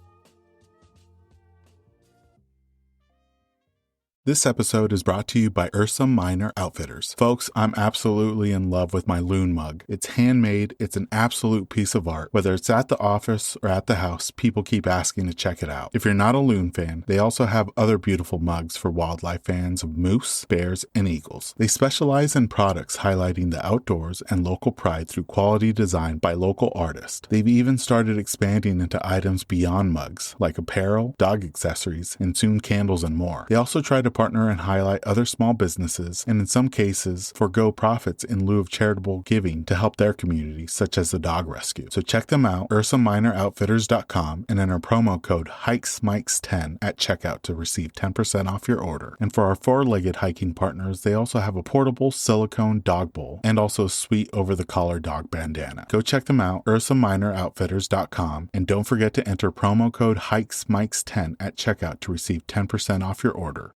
This episode is brought to you by Ursa Minor Outfitters. Folks, I'm absolutely in love with my loon mug. It's handmade, it's an absolute piece of art. Whether it's at the office or at the house, people keep asking to check it out. If you're not a loon fan, they also have other beautiful mugs for wildlife fans of moose, bears, and eagles. They specialize in products highlighting the outdoors and local pride through quality design by local artists. They've even started expanding into items beyond mugs, like apparel, dog accessories, and soon candles and more. They also try to partner and highlight other small businesses, and in some cases, forego profits in lieu of charitable giving to help their community, such as the dog rescue. So check them out, ursaminooroutfitters.com, and enter promo code HikesMikes10 at checkout to receive 10% off your order. And for our four-legged hiking partners, they also have a portable silicone dog bowl and also a sweet over-the-collar dog bandana. Go check them out, ursaminooroutfitters.com, and don't forget to enter promo code HikesMikes10 at checkout to receive 10% off your order.